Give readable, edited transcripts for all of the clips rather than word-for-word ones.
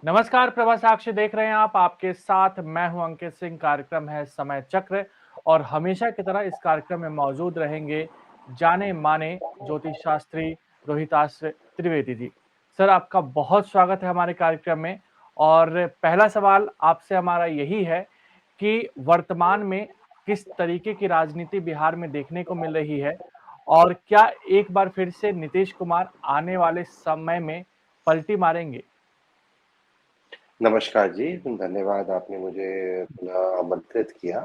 नमस्कार प्रभा साक्षी देख रहे हैं आप। आपके साथ मैं हूं अंकित सिंह। कार्यक्रम है समय चक्र और हमेशा की तरह इस कार्यक्रम में मौजूद रहेंगे जाने माने ज्योतिष शास्त्री रोहिताश त्रिवेदी जी। सर, आपका बहुत स्वागत है हमारे कार्यक्रम में। और पहला सवाल आपसे हमारा यही है कि वर्तमान में किस तरीके की राजनीति बिहार में देखने को मिल रही है और क्या एक बार फिर से नीतीश कुमार आने वाले समय में पलटी मारेंगे? नमस्कार जी, धन्यवाद आपने मुझे पुनः आमंत्रित किया।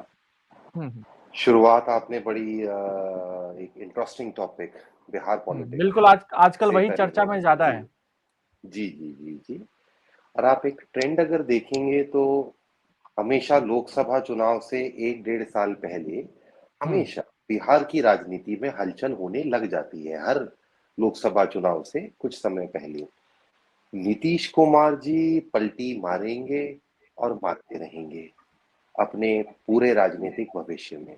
हम्म। शुरुआत आपने बड़ी एक इंटरेस्टिंग टॉपिक बिहार पॉलिटिक्स बिल्कुल, आजकल से वही करी चर्चा है। में ज़्यादा जी, है। जी, जी, जी, जी। और आप एक ट्रेंड अगर देखेंगे तो हमेशा लोकसभा चुनाव से 1 डेढ़ साल पहले हुँ, हमेशा बिहार की राजनीति में हलचल होने लग जाती है, हर लोकसभा चुनाव से कुछ समय पहले। नीतीश कुमार जी पलटी मारेंगे और मारते रहेंगे अपने पूरे राजनीतिक भविष्य में।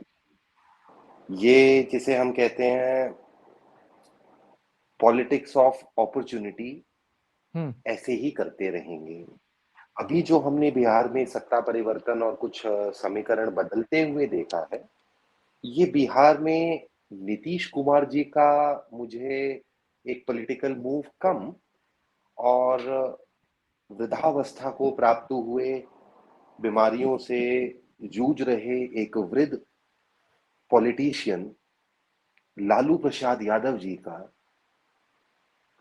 ये जिसे हम कहते हैं पॉलिटिक्स ऑफ अपॉर्चुनिटी, हुँ, ऐसे ही करते रहेंगे। अभी जो हमने बिहार में सत्ता परिवर्तन और कुछ समीकरण बदलते हुए देखा है, ये बिहार में नीतीश कुमार जी का मुझे एक पॉलिटिकल मूव कम और वृद्धावस्था को प्राप्त हुए बीमारियों से जूझ रहे एक वृद्ध पॉलिटिशियन लालू प्रसाद यादव जी का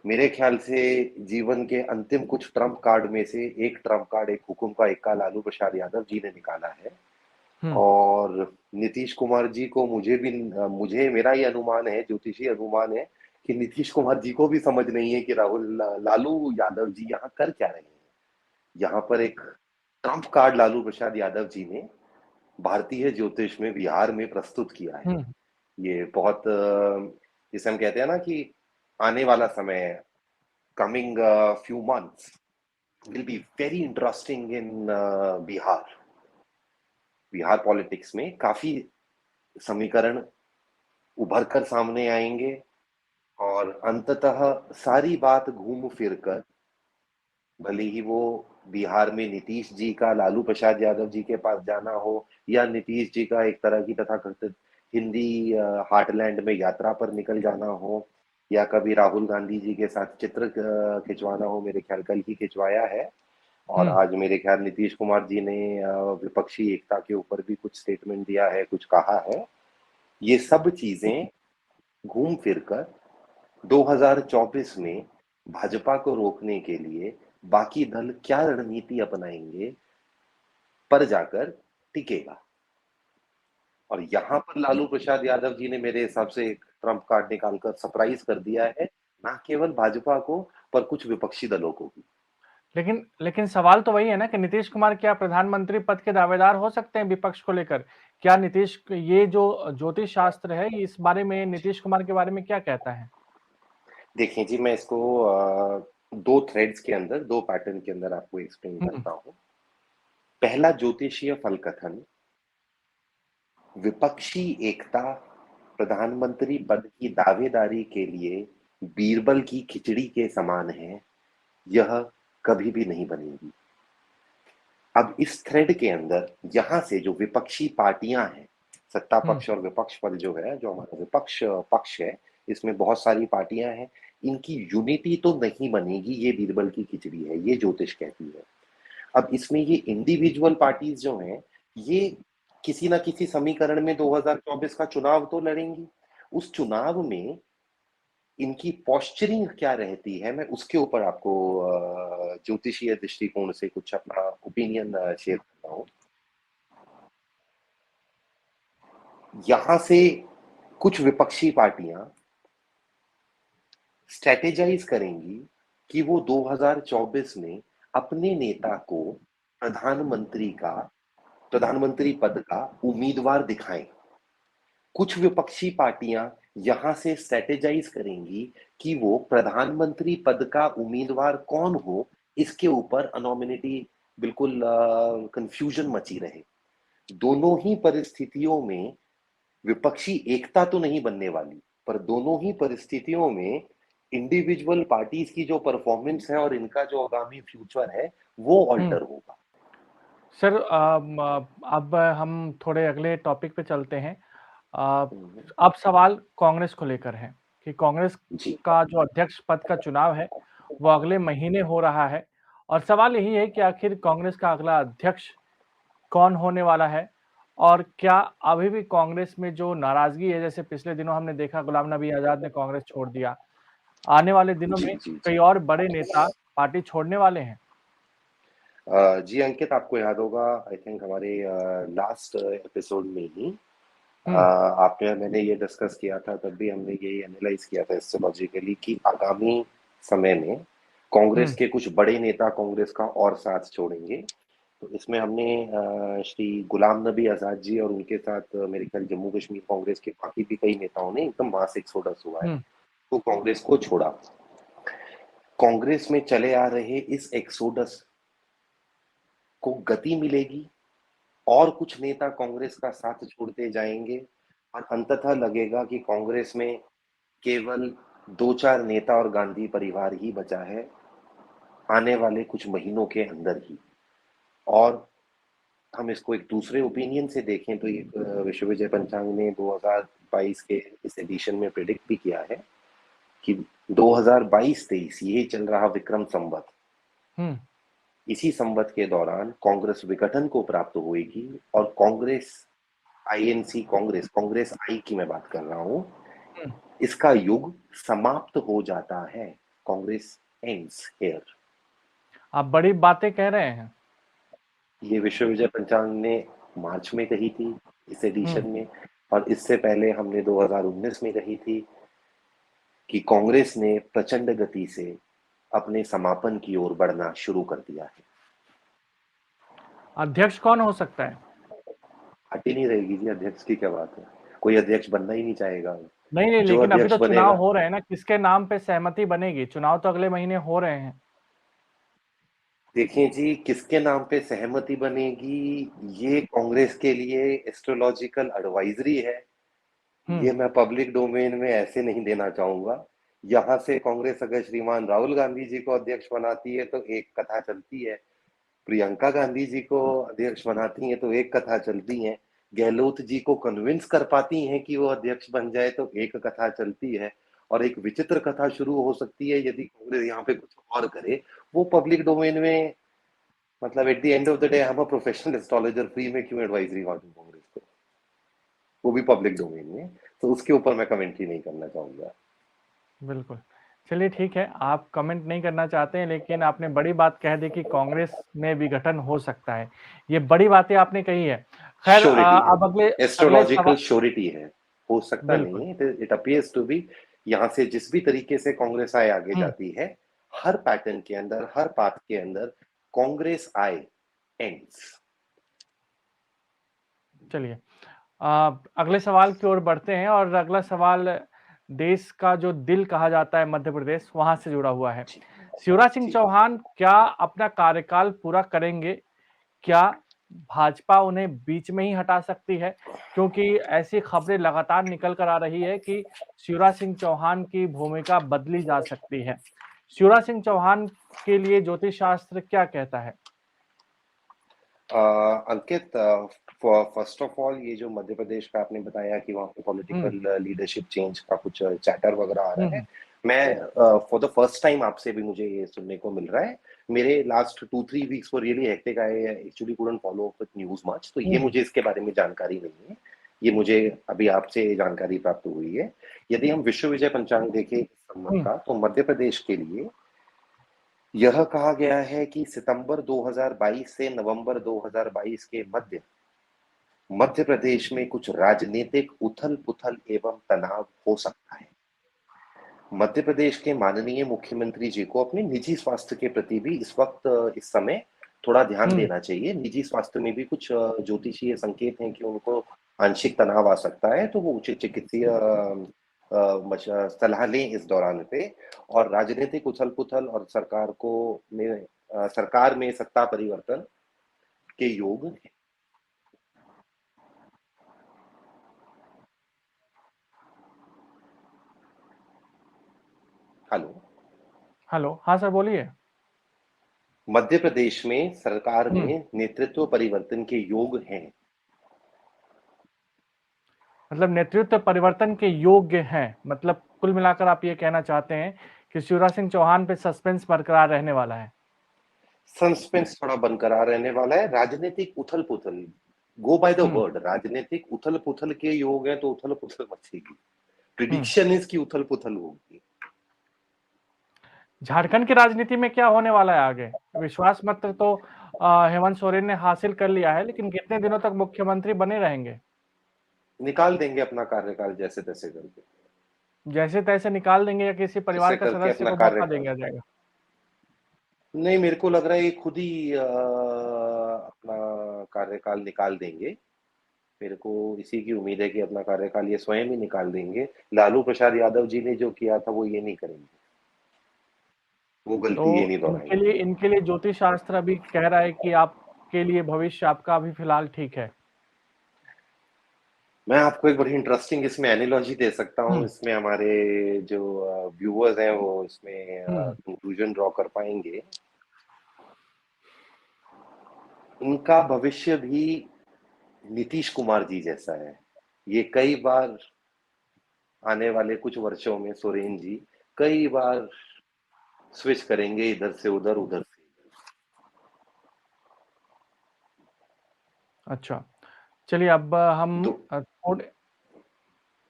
मेरे ख्याल से जीवन के अंतिम कुछ ट्रम्प कार्ड में से एक ट्रम्प कार्ड, एक हुकुम का इक्का लालू प्रसाद यादव जी ने निकाला है। हुँ। और नीतीश कुमार जी को मुझे मेरा ये अनुमान है, ज्योतिषी अनुमान है कि नीतीश कुमार जी को भी समझ नहीं है कि लालू यादव जी यहाँ कर क्या रहे हैं। यहाँ पर एक ट्रम्प कार्ड लालू प्रसाद यादव जी ने भारतीय ज्योतिष में बिहार में प्रस्तुत किया है। हुँ, ये बहुत जिसे हम कहते हैं ना कि आने वाला समय, coming few months will be very interesting in Bihar. Bihar politics में काफी समीकरण उभर कर सामने आएंगे और अंततः सारी बात घूम फिर कर, भले ही वो बिहार में नीतीश जी का लालू प्रसाद यादव जी के पास जाना हो या नीतीश जी का एक तरह की तथाकथित हिंदी हार्टलैंड में यात्रा पर निकल जाना हो या कभी राहुल गांधी जी के साथ चित्र खिंचवाना हो। मेरे ख्याल कल ही खिंचवाया है और हुँ। आज मेरे ख्याल नीतीश कुमार जी ने विपक्षी एकता के ऊपर भी कुछ स्टेटमेंट दिया है, कुछ कहा है। ये सब चीजें घूम फिर कर 2024 में भाजपा को रोकने के लिए बाकी दल क्या रणनीति अपनाएंगे पर जाकर टिकेगा। और यहाँ पर लालू प्रसाद यादव जी ने मेरे हिसाब से एक ट्रम्प कार्ड निकालकर सरप्राइज कर दिया है, ना केवल भाजपा को पर कुछ विपक्षी दलों को भी। लेकिन लेकिन सवाल तो वही है ना कि नीतीश कुमार क्या प्रधानमंत्री पद के दावेदार हो सकते हैं विपक्ष को लेकर? क्या नीतीश, ये जो ज्योतिष शास्त्र है, इस बारे में नीतीश कुमार के बारे में क्या कहता है? देखिए जी, मैं इसको दो थ्रेड्स के अंदर, दो पैटर्न के अंदर आपको एक्सप्लेन हुँ, करता हूँ। पहला ज्योतिषीय फल कथन, विपक्षी एकता प्रधानमंत्री पद की दावेदारी के लिए बीरबल की खिचड़ी के समान है, यह कभी भी नहीं बनेगी। अब इस थ्रेड के अंदर यहां से जो विपक्षी पार्टियां हैं, सत्ता हुँ, पक्ष और विपक्ष पद जो है, जो हमारा विपक्ष पक्ष है, इसमें बहुत सारी पार्टियां हैं। इनकी यूनिटी तो नहीं बनेगी, ये बीरबल की खिचड़ी है, ये ज्योतिष कहती है। अब इसमें ये इंडिविजुअल पार्टीज जो हैं, ये किसी ना किसी समीकरण में 2024 का चुनाव तो लड़ेंगी। उस चुनाव में इनकी पोस्चरिंग क्या रहती है, मैं उसके ऊपर आपको ज्योतिषीय दृष्टिकोण से कुछ अपना ओपिनियन शेयर करता हूँ। यहाँ से कुछ विपक्षी पार्टियां स्ट्रेटेजाइज करेंगी कि वो 2024 में अपने नेता को प्रधानमंत्री का प्रधानमंत्री पद का उम्मीदवार दिखाएं। कुछ विपक्षी पार्टियां यहां से स्ट्रेटेजाइज करेंगी कि वो प्रधानमंत्री पद का उम्मीदवार कौन हो, इसके ऊपर अनोमिनिटी, बिल्कुल कंफ्यूजन मची रहे। दोनों ही परिस्थितियों में विपक्षी एकता तो नहीं बनने वाली, पर दोनों ही परिस्थितियों में इंडिविजुअल पार्टीज की जो परफॉर्मेंस है और इनका जो आगामी फ्यूचर है वो हम्म। ऑल्टर होगा। सर अब हम थोड़े अगले टॉपिक पे चलते हैं। अ, हम्म, अब सवाल कांग्रेस को लेकर है कि कांग्रेस जी। का जो अध्यक्ष पद का चुनाव है वो अगले महीने हो रहा है और सवाल यही है कि आखिर कांग्रेस का अगला अध्यक्ष कौन होने वाला है और क्या अभी भी कांग्रेस में जो नाराजगी है, जैसे पिछले दिनों हमने देखा गुलाम नबी आजाद ने कांग्रेस छोड़ दिया, आने वाले दिनों जी में जी कई जी। और बड़े नेता पार्टी छोड़ने वाले हैं। जी अंकित, आपको याद होगा, आई थिंक हमारे लास्ट एपिसोड में ही हम्म। आपने मैंने ये डिस्कस किया था, तब भी हमने यही एनालाइज किया था हिस्टोलॉजिकली कि आगामी समय में कांग्रेस हम्म। के कुछ बड़े नेता कांग्रेस का और साथ छोड़ेंगे। तो इसमें हमने श्री गुलाम नबी आजाद जी और उनके साथ मेरे ख्याल जम्मू कश्मीर कांग्रेस के बाकी भी कई नेताओं ने एकदम मास एक्सोडस हुआ है हम्म। तो कांग्रेस को छोड़ा। कांग्रेस में चले आ रहे इस एक्सोडस को गति मिलेगी और कुछ नेता कांग्रेस का साथ छोड़ते जाएंगे और अंततः लगेगा कि कांग्रेस में केवल दो चार नेता और गांधी परिवार ही बचा है आने वाले कुछ महीनों के अंदर ही। और हम इसको एक दूसरे ओपिनियन से देखें तो ये विश्व विजय पंचांग ने 2022 के इस एडिशन में प्रिडिक्ट भी किया है कि 2022-23 ये चल रहा विक्रम संवत, हम्म। इसी संवत के दौरान कांग्रेस विघटन को प्राप्त होगी और कांग्रेस आईएनसी कांग्रेस कांग्रेस आई की मैं बात कर रहा हूं, हम्म। इसका युग समाप्त हो जाता है। Congress ends here. आप बड़ी बातें कह रहे हैं। ये विश्व विजय पंचांग ने मार्च में कही थी इस हम्म। एडिशन में, और इससे पहले हमने 2019 में कही थी कि कांग्रेस ने प्रचंड गति से अपने समापन की ओर बढ़ना शुरू कर दिया है। अध्यक्ष कौन हो सकता है? हटी नहीं रहेगी जी, अध्यक्ष की क्या बात है, कोई अध्यक्ष बनना ही नहीं चाहेगा। नहीं नहीं, जो लेकिन अभी तो अध्यक्ष चुनाव बनेगा, हो रहे हैं ना, किसके नाम पे सहमति बनेगी? चुनाव तो अगले महीने हो रहे हैं। देखिए जी, किसके नाम पे सहमति बनेगी ये कांग्रेस के लिए एस्ट्रोलॉजिकल एडवाइजरी है। हम्म। ये मैं पब्लिक डोमेन में ऐसे नहीं देना चाहूंगा। यहाँ से कांग्रेस अगर श्रीमान राहुल गांधी जी को अध्यक्ष बनाती है तो एक कथा चलती है, प्रियंका गांधी जी को अध्यक्ष बनाती हैं तो एक कथा चलती है, गहलोत जी को कन्विंस कर पाती हैं कि वो अध्यक्ष बन जाए तो एक कथा चलती है, और एक विचित्र कथा शुरू हो सकती है यदि कांग्रेस यहाँ पे कुछ और करे। वो पब्लिक डोमेन में, मतलब at the end of the day हम अ प्रोफेशनल एस्ट्रोलॉजर, फ्री में क्यों एडवाइजरी बांटूं कांग्रेस को, वो भी पब्लिक डोमेन में, तो उसके ऊपर मैं कमेंट्री नहीं करना चाहूंगा। बिल्कुल। चलिए ठीक है, आप कमेंट नहीं करना चाहते हैं, लेकिन आपने बड़ी बात कह दी कि कांग्रेस में विघटन हो सकता है। ये बड़ी बातें आपने कही है। खैर श्योरिटी है, अब अगले अगले सवाल। एस्ट्रोलॉजिकल श्योरिटी है, हो सकता बिल्कुल। नहीं है, इट अपीयर्स टू बी। यहाँ से जिस भी तरीके से कांग्रेस आय आगे हुँ। जाती है, हर पैटर्न के अंदर, हर पाथ के अंदर कांग्रेस आय एंड्स। चलिए अगले सवाल की ओर बढ़ते हैं और अगला सवाल देश का जो दिल कहा जाता है मध्य प्रदेश, वहाँ से जुड़ा हुआ है। जी शिवराज सिंह जी। चौहान क्या अपना कार्यकाल पूरा करेंगे? क्या भाजपा उन्हें बीच में ही हटा सकती है? क्योंकि ऐसी खबरें लगातार निकल कर आ रही है कि शिवराज सिंह चौहान की भूमिका बदली जा सकती है। शिवराज सिंह चौहान के लिए ज्योतिष शास्त्र क्या कहता है? अंकित, फर्स्ट ऑफ ऑल ये जो मध्य प्रदेश का आपने बताया कि वहाँ पे हुँ। पॉलिटिकल लीडरशिप चेंज का कुछ चैटर वगैरह आ हुँ। रहा है, हुँ। मैं फॉर द फर्स्ट टाइम आपसे भी मुझे ये सुनने को मिल रहा है। मेरे last 2-3 weeks were really hectic, I actually couldn't follow up with news much, तो ये हुँ। मुझे इसके बारे में जानकारी नहीं है। ये मुझे अभी आपसे जानकारी प्राप्त हुई है। यदि हम विश्व विजय पंचांग देखें इस संवत हुँ। का, तो मध्य प्रदेश के लिए यह कहा गया है कि सितंबर 2022 से नवंबर 2022 के मध्य मध्य प्रदेश में कुछ राजनीतिक उथल पुथल एवं तनाव हो सकता है। मध्य प्रदेश के माननीय मुख्यमंत्री जी को अपने निजी स्वास्थ्य के प्रति भी इस वक्त, इस समय थोड़ा ध्यान हुँ। देना चाहिए। निजी स्वास्थ्य में भी कुछ ज्योतिषीय संकेत हैं कि उनको आंशिक तनाव आ सकता है, तो वो उचित चिकित्सीय सलाह लें इस दौरान पे। और राजनीतिक उथल पुथल और सरकार में सत्ता परिवर्तन के योग। हेलो। हेलो, हाँ सर बोलिए। मध्य प्रदेश में सरकार हुँ, में नेतृत्व परिवर्तन के योग हैं। मतलब नेतृत्व परिवर्तन के योग्य हैं, मतलब कुल मिलाकर आप ये कहना चाहते हैं कि शिवराज सिंह चौहान पे सस्पेंस बरकरार रहने वाला है। सस्पेंस थोड़ा बरकरार रहने वाला है। राजनीतिक उथल पुथल, गो बाय द हुँ, वर्ड, राजनीतिक उथल पुथल के योग है तो उथल पुथल मचेगी। हुँ। प्रिडिक्शन इसकी उथल पुथल होगी। झारखंड की राजनीति में क्या होने वाला है आगे? विश्वास मत तो हेमंत सोरेन ने हासिल कर लिया है, लेकिन कितने दिनों तक मुख्यमंत्री बने रहेंगे? निकाल देंगे अपना कार्यकाल जैसे तैसे करके। जैसे-तैसे निकाल देंगे या किसी परिवार जैसे का करके सदस्य अपना को मौका कार्यकाल। दिया जाएगा? नहीं, मेरे को लग रहा है ये खुद ही अपना कार्यकाल निकाल देंगे। मेरे को इसी की उम्मीद है कि अपना कार्यकाल ये स्वयं ही निकाल देंगे। लालू प्रसाद यादव जी ने जो किया था वो ये नहीं करेंगे। वो तो गलती ये नहीं इनके दोहराएंगे। लिए इनके लिए ज्योतिष शास्त्र अभी कह रहा है कि आपके लिए भविष्य आपका अभी फिलहाल ठीक है। मैं आपको एक बड़ी इंटरेस्टिंग इसमें एनालॉजी दे सकता हूँ। हुँ, इसमें हमारे जो व्यूअर्स हैं वो इसमें हुँ, कंक्लूजन ड्रॉ कर पाएंगे। इनका भविष्य भी नीतीश कुमार जी जैसा है। ये कई बार आने वाले कुछ वर्षों में सोरेन जी कई बार स्विच करेंगे, इधर से उधर, उधर से इधर। अच्छा। चलिए अब हम तो थोड़े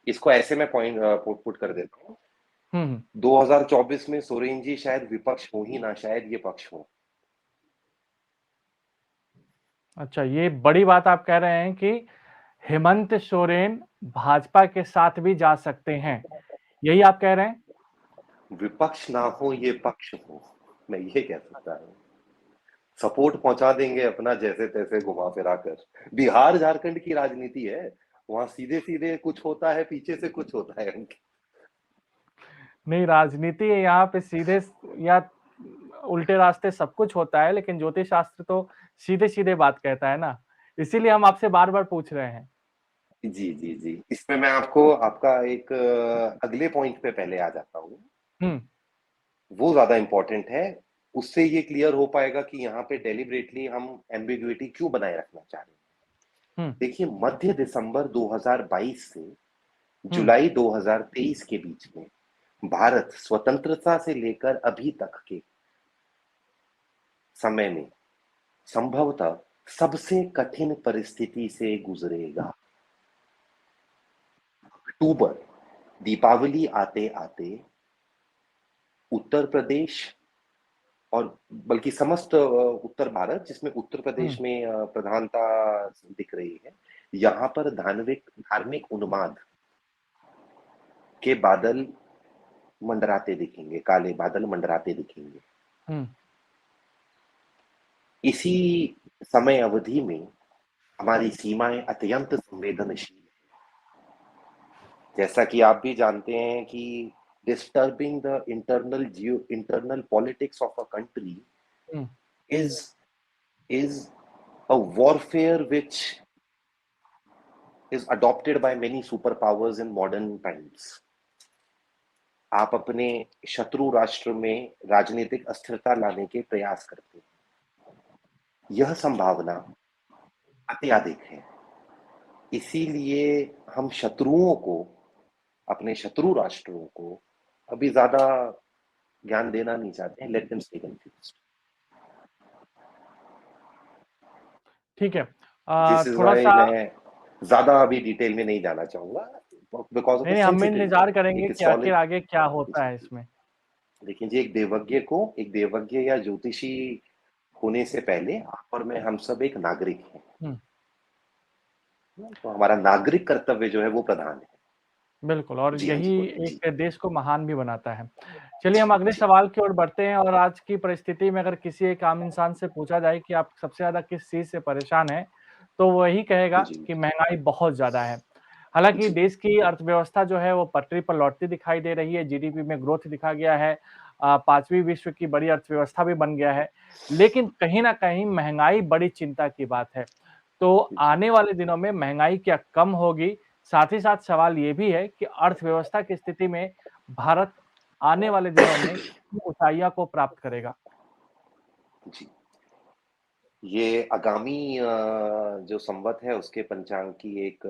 इसको ऐसे में पॉइंट पुट पुट कर देता हूँ। हुँ, हुँ। 2024 में सोरेन जी शायद विपक्ष हो ही ना, शायद ये पक्ष हो। अच्छा, ये बड़ी बात आप कह रहे हैं कि हेमंत सोरेन भाजपा के साथ भी जा सकते हैं, यही आप कह रहे हैं? विपक्ष ना हो, ये पक्ष हो, मैं ये कह सकता हूँ। सपोर्ट पहुंचा देंगे अपना जैसे तैसे घुमा फिरा कर। बिहार झारखंड की राजनीति है, वहां सीधे सीधे कुछ होता है, पीछे से कुछ होता है उनके। नहीं, राजनीति यहाँ पे सीधे या उल्टे रास्ते सब कुछ होता है, लेकिन ज्योतिष शास्त्र तो सीधे-सीधे बात कहता है ना, इसीलिए हम आपसे बार-बार पूछ रहे हैं। जी जी जी, इसमें मैं आपको आपका एक अगले पॉइंट पे पहले आ जाता हूँ। हुँ, वो ज्यादा इंपॉर्टेंट है। उससे ये क्लियर हो पाएगा कि यहाँ पे डेलिबरेटली हम एम्बिग्युइटी क्यों बनाए रखना चाह रहे हैं। हुँ, देखिए, मध्य दिसंबर 2022 से हुँ, जुलाई 2023 के बीच में भारत स्वतंत्रता से लेकर अभी तक के समय में संभवतः सबसे कठिन परिस्थिति से गुजरेगा। अक्टूबर, दीपावली आते आते उत्तर प्रदेश और बल्कि समस्त उत्तर भारत, जिसमें उत्तर हुँ, प्रदेश में प्रधानता दिख रही है, यहाँ पर धार्मिक धार्मिक उन्माद के बादल मंडराते दिखेंगे, काले बादल मंडराते दिखेंगे। हुँ, इसी समय अवधि में हमारी सीमाएं अत्यंत संवेदनशील हैं। जैसा कि आप भी जानते हैं कि disturbing the internal politics of a country hmm, is is a warfare which is adopted by many superpowers in modern times. आप अपने शत्रु राष्ट्र में राजनीतिक अस्थिरता लाने के प्रयास करते हैं। यह संभावना अत्यधिक है। इसीलिए हम शत्रुओं को, अपने शत्रु राष्ट्रों को अभी ज्यादा ज्ञान देना नहीं चाहते हैं। Let them stay confused. ठीक है। दिस इज व्हाई थोड़ा-सा मैं ज्यादा अभी डिटेल में नहीं जाना चाहूंगा, बिकॉज ऑफ द नहीं, हम सेंसिटिविटी। इंतज़ार करेंगे एक कि आखिर एस्ट्रोलॉजी। आगे क्या होता जी है जी। इसमें। देखिए जी, एक देवज्ञ या ज्योतिषी होने से पहले आप और मैं, हम सब एक नागरिक हैं। हुँ, तो हमारा नागरिक कर्तव्य जो है वो प्रधान है। बिल्कुल और जी हाँ जी, यही बोलिए जी। एक देश को महान भी बनाता है। चलिए हम जी अगले जी। सवाल की ओर बढ़ते हैं और आज की परिस्थिति में अगर किसी एक आम इंसान से पूछा जाए कि आप सबसे ज़्यादा किस चीज़ से परेशान हैं, तो वही कहेगा जी कि महँगाई बहुत ज़्यादा है। हालाँकि जी। देश की अर्थव्यवस्था जो है वो पटरी पर लौटती दिखाई दे रही है, जीडीपी में ग्रोथ दिखा गया है 5वीं विश्व की बड़ी अर्थव्यवस्था भी बन गया है। लेकिन कहीं न कहीं महँगाई बड़ी चिंता की बात है। तो जी आने वाले दिनों में महँगाई क्या कम होगी? साथ ही साथ सवाल ये भी है कि अर्थव्यवस्था की स्थिति में भारत आने वाले दिनों में कितनी ऊंचाइयों को प्राप्त करेगा? जी। ये आगामी जो संवत है उसके पंचांग की एक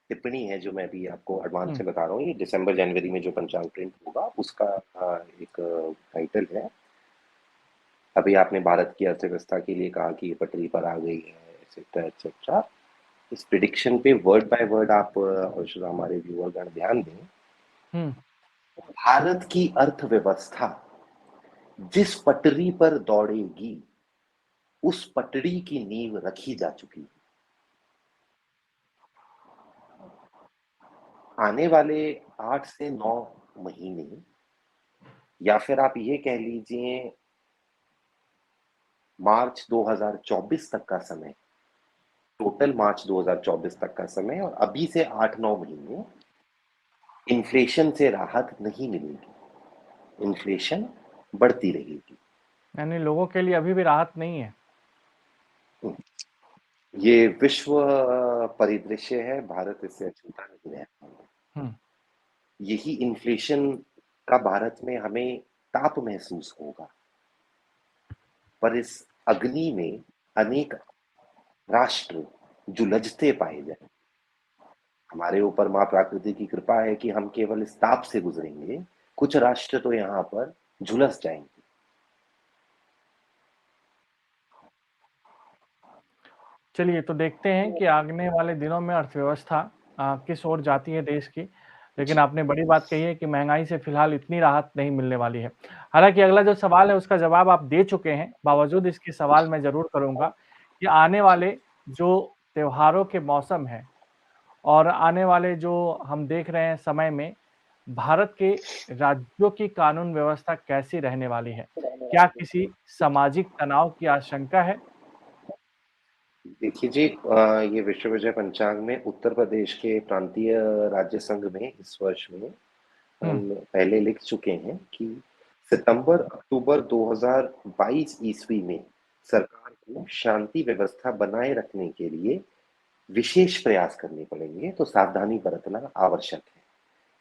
टिप्पणी है जो मैं अभी आपको एडवांस हुँ, में बता रहा हूँ। ये दिसंबर जनवरी में जो पंचांग प्रिंट होगा उसका एक टाइटल है। अभी आपने भारत की अर्थव्यवस्था के लिए कहा कि ये पटरी पर आ गई है, एटसेट्रा एटसेट्रा। इस प्रिडिक्शन पे वर्ड बाय वर्ड आप और जो हमारे व्यूअरगण ध्यान दें। हुँ, भारत की अर्थव्यवस्था जिस पटरी पर दौड़ेगी उस पटड़ी की नींव रखी जा चुकी है। आने वाले 8 से 9 महीने या फिर आप ये कह लीजिए मार्च 2024 तक का समय, टोटल मार्च 2024 तक का समय और अभी से 8-9 महीने इन्फ्लेशन से राहत नहीं मिलेगी। इन्फ्लेशन बढ़ती रहेगी। यानी लोगों के लिए अभी भी राहत नहीं है। ये विश्व परिदृश्य है, भारत इससे अछूता नहीं रह पाएगा। हुँ, यही इन्फ्लेशन का भारत में हमें ताप महसूस होगा, पर इस अग्नि में अनेक राष्ट्र जुलझते पाए जाए। हमारे ऊपर माँ प्रकृति की कृपा है कि हम केवल इस ताप से गुजरेंगे, कुछ राष्ट्र तो यहाँ पर झुलस जाएंगे। चलिए तो देखते हैं कि आने वाले दिनों में अर्थव्यवस्था किस ओर जाती है देश की। लेकिन जी। आपने बड़ी बात कही है कि महँगाई से फिलहाल इतनी राहत नहीं मिलने वाली है। हालाँकि अगला जो सवाल है उसका जवाब आप दे चुके हैं, बावजूद इसके सवाल मैं ज़रूर करूँगा कि आने वाले जो त्योहारों के मौसम हैं और आने वाले जो हम देख रहे हैं समय में, भारत के राज्यों की कानून व्यवस्था कैसी रहने वाली है? क्या किसी सामाजिक तनाव की आशंका है? देखिए जी, ये विश्व विजय पंचांग में उत्तर प्रदेश के प्रांतीय राज्य संघ में इस वर्ष में हुँ, हम पहले लिख चुके हैं कि सितंबर अक्टूबर 2022 ईस्वी में सरकार को शांति व्यवस्था बनाए रखने के लिए विशेष प्रयास करने पड़ेंगे, तो सावधानी बरतना आवश्यक है।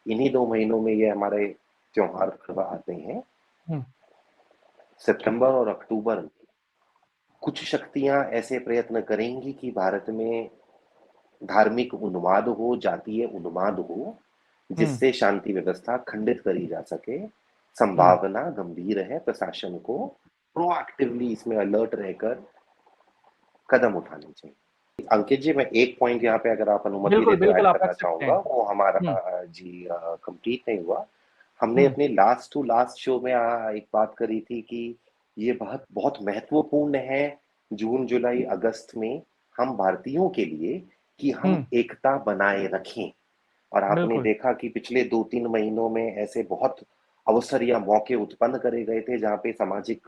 इन्हीं 2 महीनों में ये हमारे त्योहार पर्व आते हैं। हुँ, सितंबर और अक्टूबर में कुछ शक्तियां ऐसे प्रयत्न करेंगी कि भारत में धार्मिक उन्माद हो, जातीय उन्माद हो, हुँ, जिससे शांति व्यवस्था खंडित करी जा सके। हुँ। संभावना गंभीर है, प्रशासन को प्रोएक्टिवली इसमें अलर्ट रहकर कदम उठाने चाहिए। अंकित जी, मैं एक पॉइंट यहाँ पे अगर आप अनुमति बिल्कुल, दें तो बिल्कुल ऐड आप करना रख सकते चाहूँगा, हैं। वो हमारा हुँ, जी कंप्लीट नहीं हुआ। हमने हुँ, अपने लास्ट टू लास्ट शो में एक बात करी थी कि ये बहुत बहुत महत्वपूर्ण है जून, जुलाई, अगस्त में हम भारतीयों के लिए कि हम हुँ, एकता बनाए रखें। और आपने बिल्कुल, देखा कि पिछले 2-3 महीनों में ऐसे बहुत अवसर या मौके उत्पन्न करे गए थे जहाँ पे सामाजिक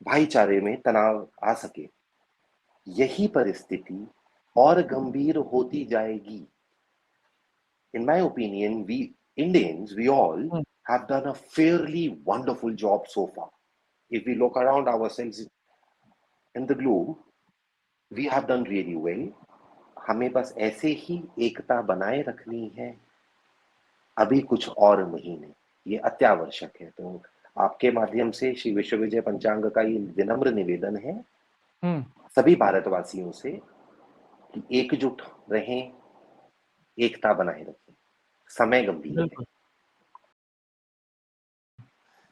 भाईचारे में तनाव आ सके। यही परिस्थिति और गंभीर होती जाएगी। In my opinion, we Indians, we all hmm, have done a fairly wonderful job so far. If we look around ourselves in the globe, we have done really well. हमें बस ऐसे ही एकता बनाए रखनी है अभी कुछ और महीने। ये अत्यावश्यक है। तो आपके माध्यम से श्री विश्व विजय पंचांग का ये विनम्र निवेदन है हुँ, सभी भारतवासियों से कि एकजुट रहें, एकता बनाए रखें। समय गंभीर है। बिल्कुल।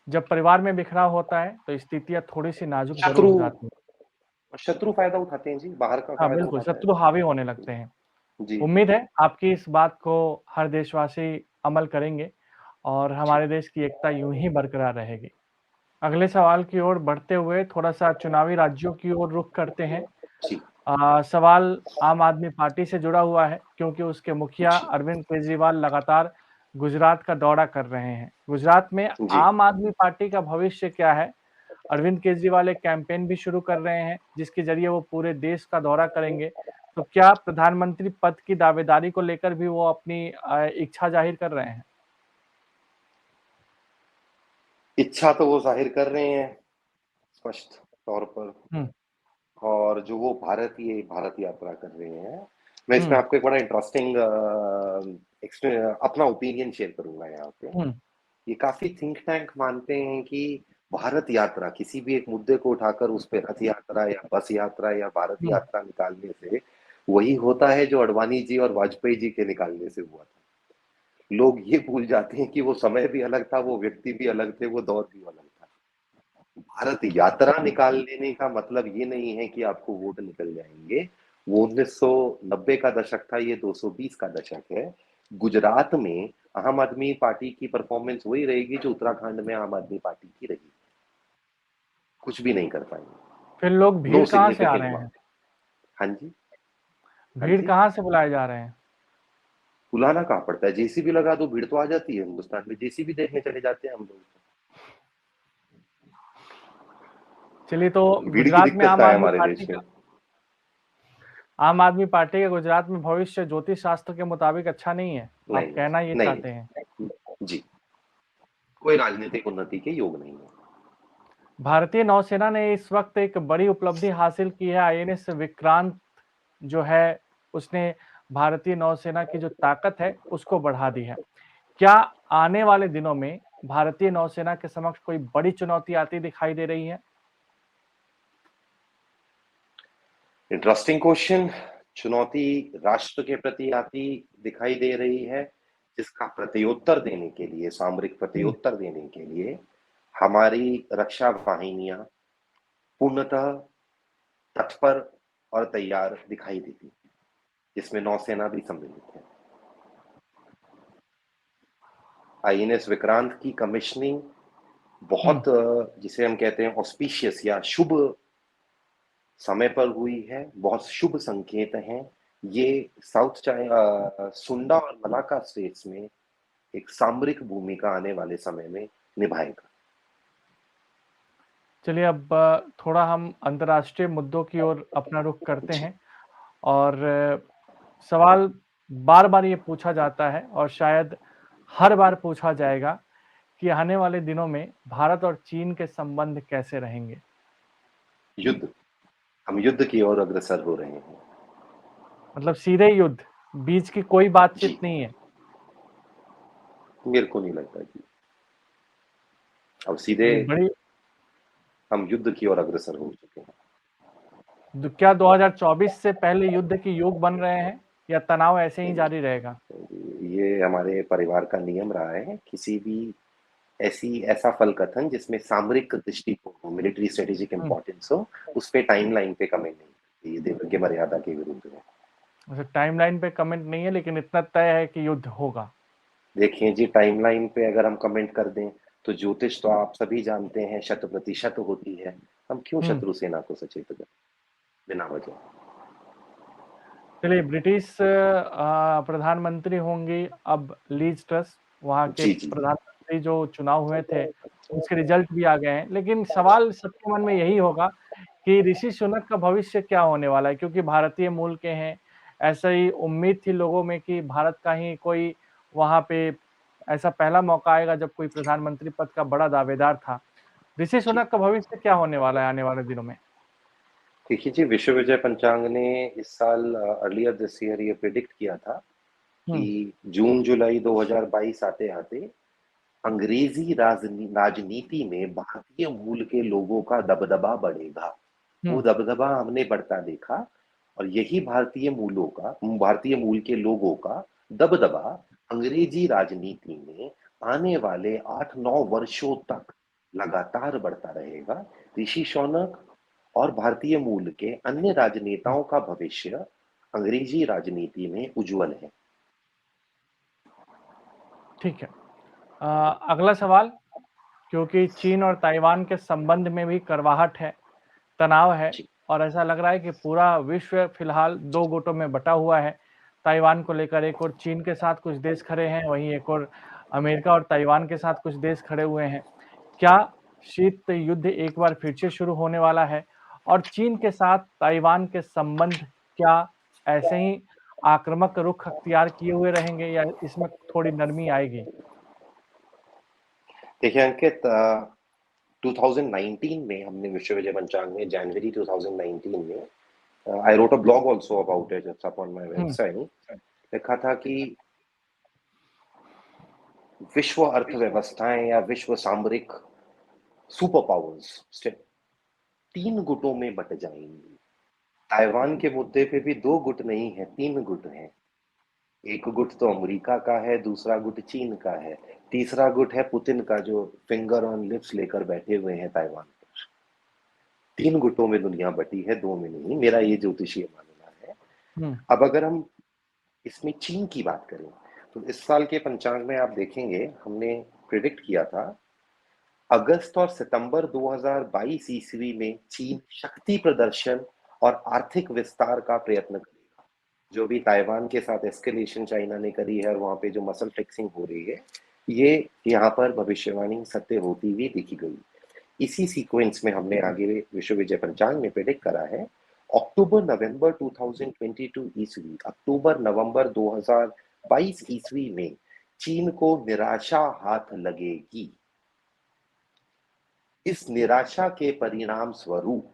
जब परिवार में बिखराव होता है, तो स्थितियाँ थोड़ी-सी नाज़ुक ज़रूर शत्रु हो जाती हैं। शत्रु फायदा उठाते हैं जी, बाहर का हाँ, फायदा बिल्कुल, उठाता है। शत्रु हावी होने लगते हैं। जी, जी, उम्मीद है आपकी इस बात को हर देशवासी अमल करेंगे और जी, हमारे देश की एकता यूँ ही बरकरार रहेगी। अगले सवाल की ओर बढ़ते हुए थोड़ा-सा चुनावी राज्यों की ओर रुख करते हैं। जी, सवाल आम आदमी पार्टी से जुड़ा हुआ है क्योंकि उसके मुखिया जी, अरविंद केजरीवाल लगातार गुजरात का दौरा कर रहे हैं। गुजरात में जी। आम आदमी पार्टी का भविष्य क्या है? अरविंद केजरीवाल एक कैंपेन भी शुरू कर रहे हैं, जिसके ज़रिए वो पूरे देश का दौरा करेंगे। तो क्या प्रधानमंत्री पद की दावेदारी को लेकर भी वो अपनी इच्छा ज़ाहिर कर रहे हैं? इच्छा तो वो ज़ाहिर कर रहे हैं, स्पष्ट तौर पर। हुँ, और जो वो भारत यात्रा कर रहे हैं, मैं इसमें आपको एक बड़ा इंटरेस्टिंग अपना ओपिनियन शेयर करूंगा यहाँ पे। ये काफी थिंक टैंक मानते हैं कि भारत यात्रा, किसी भी एक मुद्दे को उठाकर उस पे रथ यात्रा या बस यात्रा या भारत यात्रा निकालने से वही होता है जो अडवाणी जी और वाजपेयी जी के निकालने से हुआ था। लोग ये भूल जाते हैं कि वो समय भी अलग था, वो व्यक्ति भी अलग थे, वो दौर भी अलग था। भारत यात्रा निकाल लेने का मतलब ये नहीं है कि आपको वोट निकल जाएंगे। वो 1990 का दशक था, ये 220 का दशक है। गुजरात में आम आदमी पार्टी की परफॉर्मेंस वही रहेगी जो उत्तराखंड में आम आदमी पार्टी की रही। कुछ भी नहीं कर पाएंगे। फिर लोग नो भीड़ कहाँ से आ सिग्निफिकेंट रहे हैं? मार्जिन। हाँ जी, हाँ भीड़ जी। कहाँ से बुलाए जा रहे हैं? बुलाना कहाँ पड़ता है, जेसीबी लगा दो, भीड़ तो आ जाती है। हिंदुस्तान में जेसीबी देखने चले जाते हैं हम लोग। चलिए, तो भीड़ की गुजरात में दिक्कत क्या है हमारे देश में? आम आदमी पार्टी का गुजरात में भविष्य ज्योतिष शास्त्र के मुताबिक अच्छा नहीं है, आप नहीं कहना ये नहीं चाहते हैं? नहीं जी, कोई राजनीतिक उन्नति के योग नहीं है। भारतीय नौसेना ने इस वक्त एक बड़ी उपलब्धि हासिल की है। आईएनएस विक्रांत जो है, उसने भारतीय नौसेना की जो ताकत है उसको बढ़ा दी है। क्या आने वाले दिनों में भारतीय नौसेना के समक्ष कोई बड़ी चुनौती आती दिखाई दे रही है? Interesting question. चुनौती राष्ट्र के प्रति आती दिखाई दे रही है, जिसका प्रत्युत्तर देने के लिए, सामरिक प्रत्युत्तर देने के लिए हमारी रक्षा वाहिनियां पूर्णतः तत्पर और तैयार दिखाई देती है, जिसमें नौसेना भी सम्मिलित है। आईएनएस विक्रांत की कमिश्निंग बहुत, जिसे हम कहते हैं ऑस्पिशियस या शुभ समय पर हुई है, बहुत शुभ संकेत हैं। ये साउथ चाइना, सुंडा और मलाका स्टेट्स में एक सामरिक भूमिका आने वाले समय में निभाएगा। चलिए, अब थोड़ा हम अंतर्राष्ट्रीय मुद्दों की ओर अपना रुख करते जी। हैं। और सवाल बार-बार ये पूछा जाता है और शायद हर बार पूछा जाएगा कि आने वाले दिनों में भारत और चीन के संबंध कैसे रहेंगे? युद्ध, हम युद्ध की ओर अग्रसर हो रहे हैं। मतलब सीधे युद्ध, बीच की कोई बातचीत जी, नहीं है। मेरे को नहीं लगता जी। अब सीधे ये बड़ी हम युद्ध की ओर अग्रसर हो चुके हैं। क्या 2024 से पहले युद्ध के योग बन रहे हैं या तनाव ऐसे ही नहीं, जारी रहेगा? ये हमारे परिवार का नियम रहा है। किसी भी ऐसा फल कथन जिसमें सामरिक दृष्टिकोण हो, मिलिट्री स्ट्रेटेजिक हुँ, इंपॉर्टेंस हो, उस पे टाइमलाइन पे कमेंट नहीं। ये देव की मर्यादा के विरुद्ध है। अच्छा, टाइमलाइन पे कमेंट नहीं है, लेकिन इतना तय है कि युद्ध होगा। देखिए जी, टाइमलाइन पे अगर हम कमेंट कर दें तो ज्योतिष तो आप सभी जानते हैं शत प्रतिशत होती है। हम क्यों हुँ। शत्रु सेना को सचेत करें बिना वजह? चलिए, ब्रिटिश प्रधानमंत्री होंगी अब लीज ट्रस, वहाँ के जी जी। प्रधानमंत्री जो चुनाव हुए थे, उसके रिजल्ट भी आ गए हैं। लेकिन सवाल सबके मन में यही होगा कि ऋषि सुनक का भविष्य क्या होने वाला है? क्योंकि भारतीय मूल के हैं, ऐसा ही उम्मीद थी लोगों में कि भारत का ही कोई वहाँ पे ऐसा पहला मौका आएगा जब कोई प्रधानमंत्री पद का बड़ा दावेदार था। ऋषि जी सुनक का भविष्य क्या होने वाला है आने वाले दिनों में? देखिए जी, विश्व विजय पंचांग ने इस साल अर्लियर दिस ईयर ये प्रिडिक्ट किया था हुँ, कि जून जुलाई 2022 आते आते अंग्रेजी राजनीति में भारतीय मूल के लोगों का दबदबा बढ़ेगा। वो हुँ। दबदबा हमने बढ़ता देखा, और यही भारतीय मूल के लोगों का दबदबा अंग्रेजी राजनीति में आने वाले 8-9 वर्षों तक लगातार बढ़ता रहेगा। ऋषि शौनक और भारतीय मूल के अन्य राजनेताओं का भविष्य अंग्रेजी राजनीति में उज्जवल है। ठीक है। अगला सवाल, क्योंकि चीन और ताइवान के संबंध में भी करवाहट है, तनाव है जी। और ऐसा लग रहा है कि पूरा विश्व फिलहाल 2 गुटों में बटा हुआ है। ताइवान को लेकर एक ओर चीन के साथ कुछ देश खड़े हैं, वहीं एक ओर अमेरिका और ताइवान के साथ कुछ देश खड़े हुए हैं। क्या शीत युद्ध एक बार फिर से शुरू होने वाला है? और चीन के साथ ताइवान के संबंध क्या ऐसे ही आक्रामक रुख अख्तियार किए हुए रहेंगे या इसमें थोड़ी नरमी आएगी? देखिए अंकित, 2019 में हमने विश्व विजय पंचांग में जनवरी 2019 में I wrote a blog also about it. It's up on my website. लिखा था कि विश्व अर्थव्यवस्थाएं या विश्व सामरिक सुपर पावर्स 3 गुटों में बट जाएंगी। ताइवान के मुद्दे पे भी 2 गुट नहीं है, 3 गुट हैं। एक गुट तो अमेरिका का है, दूसरा गुट चीन का है, तीसरा गुट है पुतिन का, जो फिंगर ऑन लिप्स लेकर बैठे हुए हैं ताइवान पर। 3 गुटों में दुनिया बटी है, 2 में नहीं। मेरा ये ज्योतिषीय मानना है। अब अगर हम इसमें चीन की बात करें तो इस साल के पंचांग में आप देखेंगे, हमने प्रिडिक्ट किया था अगस्त और सितंबर 2022 ईस्वी में चीन शक्ति प्रदर्शन और आर्थिक विस्तार का प्रयत्न करेगा। जो भी ताइवान के साथ एस्केलेशन चाइना ने करी है और वहां पे जो मसल फ्लेक्सिंग हो रही है, ये यहाँ पर भविष्यवाणी सत्य होती हुई दिखी गई। इसी सीक्वेंस में हमने आगे विश्व विजय पंचांग में प्रेडिक्ट करा है अक्टूबर नवंबर 2022 ईस्वी, अक्टूबर नवंबर 2022 ईस्वी में चीन को निराशा हाथ लगेगी। इस निराशा के परिणाम स्वरूप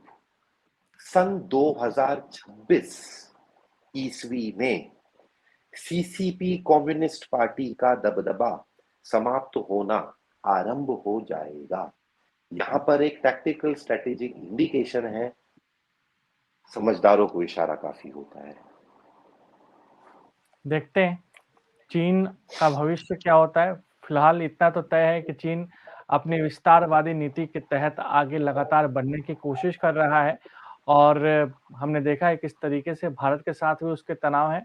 सन 2026 ईस्वी में सीसीपी कम्युनिस्ट पार्टी का दबदबा समाप्त होना आरंभ हो जाएगा। यहाँ पर एक टैक्टिकल स्ट्रेटेजिक इंडिकेशन है, समझदारों को इशारा काफी होता है। देखते हैं चीन का भविष्य क्या होता है। फिलहाल इतना तो तय है कि चीन अपनी विस्तारवादी नीति के तहत आगे लगातार बढ़ने की कोशिश कर रहा है और हमने देखा है किस तरीके से भारत के साथ भी उसके तनाव है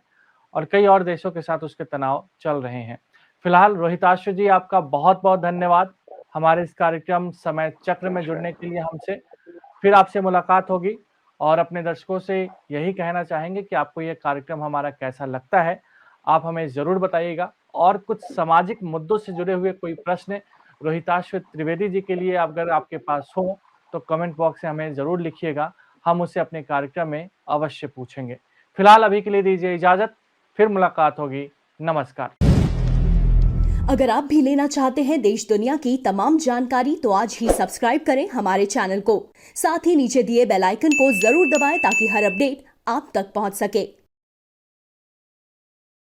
और कई और देशों के साथ उसके तनाव चल रहे हैं। फिलहाल रोहिताश्व जी, आपका बहुत बहुत धन्यवाद हमारे इस कार्यक्रम समय चक्र में जुड़ने के लिए हमसे। फिर आपसे मुलाकात होगी और अपने दर्शकों से यही कहना चाहेंगे कि आपको ये कार्यक्रम हमारा कैसा लगता है, आप हमें ज़रूर बताइएगा। और कुछ सामाजिक मुद्दों से जुड़े हुए कोई प्रश्न रोहिताश्व त्रिवेदी जी के लिए अगर आपके पास हो तो कमेंट बॉक्स में हमें ज़रूर लिखिएगा, हम उसे अपने कार्यक्रम में अवश्य पूछेंगे। फिलहाल अभी के लिए दीजिए इजाज़त, फिर मुलाकात होगी। नमस्कार। अगर आप भी लेना चाहते हैं देश दुनिया की तमाम जानकारी तो आज ही सब्सक्राइब करें हमारे चैनल को। साथ ही नीचे दिए बेल आइकन को जरूर दबाएं ताकि हर अपडेट आप तक पहुंच सके।